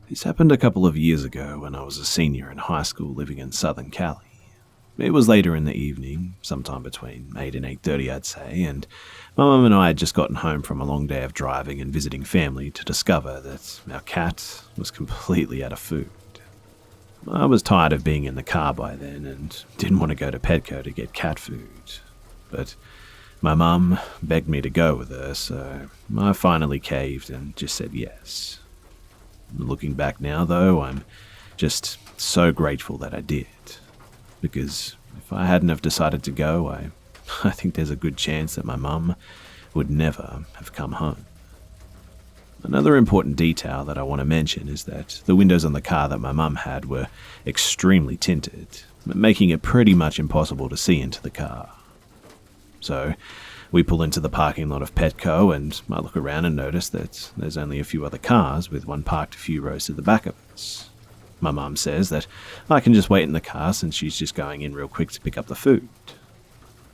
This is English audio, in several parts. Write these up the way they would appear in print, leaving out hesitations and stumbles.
This happened a couple of years ago when I was a senior in high school living in Southern Cali. It was later in the evening, sometime between 8 and 8:30 I'd say, and my mum and I had just gotten home from a long day of driving and visiting family to discover that our cat was completely out of food. I was tired of being in the car by then and didn't want to go to Petco to get cat food, but my mum begged me to go with her, so I finally caved and just said yes. Looking back now, though, I'm just so grateful that I did, because if I hadn't have decided to go, I think there's a good chance that my mum would never have come home. Another important detail that I want to mention is that the windows on the car that my mum had were extremely tinted, making it pretty much impossible to see into the car. So we pull into the parking lot of Petco and I look around and notice that there's only a few other cars, with one parked a few rows to the back of us. My mum says that I can just wait in the car since she's just going in real quick to pick up the food.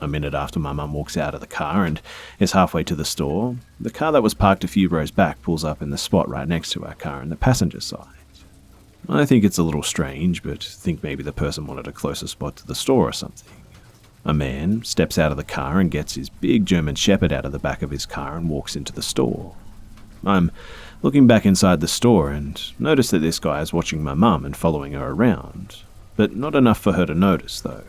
A minute after my mum walks out of the car and is halfway to the store, the car that was parked a few rows back pulls up in the spot right next to our car on the passenger side. I think it's a little strange, but think maybe the person wanted a closer spot to the store or something. A man steps out of the car and gets his big German Shepherd out of the back of his car and walks into the store. I'm looking back inside the store and notice that this guy is watching my mum and following her around, but not enough for her to notice though.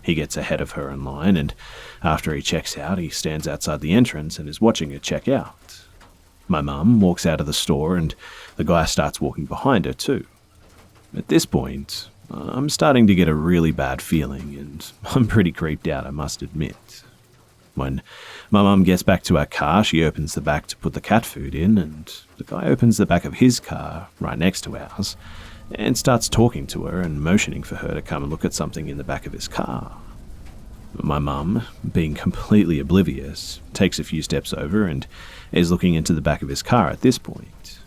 He gets ahead of her in line, and after he checks out, he stands outside the entrance and is watching her check out. My mum walks out of the store and the guy starts walking behind her too. At this point, I'm starting to get a really bad feeling and I'm pretty creeped out, I must admit. When my mum gets back to our car, she opens the back to put the cat food in, and the guy opens the back of his car right next to ours and starts talking to her and motioning for her to come and look at something in the back of his car. My mum, being completely oblivious, takes a few steps over and is looking into the back of his car at this point.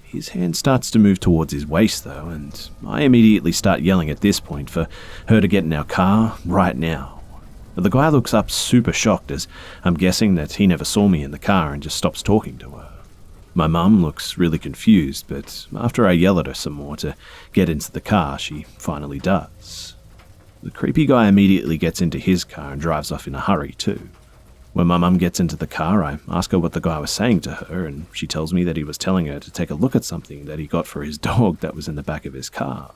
His hand starts to move towards his waist though, and I immediately start yelling at this point for her to get in our car right now. The guy looks up super shocked, as I'm guessing that he never saw me in the car and just stops talking to her. My mum looks really confused, but after I yell at her some more to get into the car, she finally does. The creepy guy immediately gets into his car and drives off in a hurry too. When my mum gets into the car, I ask her what the guy was saying to her, and she tells me that he was telling her to take a look at something that he got for his dog that was in the back of his car.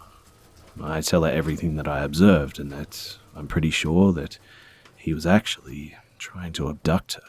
I tell her everything that I observed and that I'm pretty sure that he was actually trying to abduct her.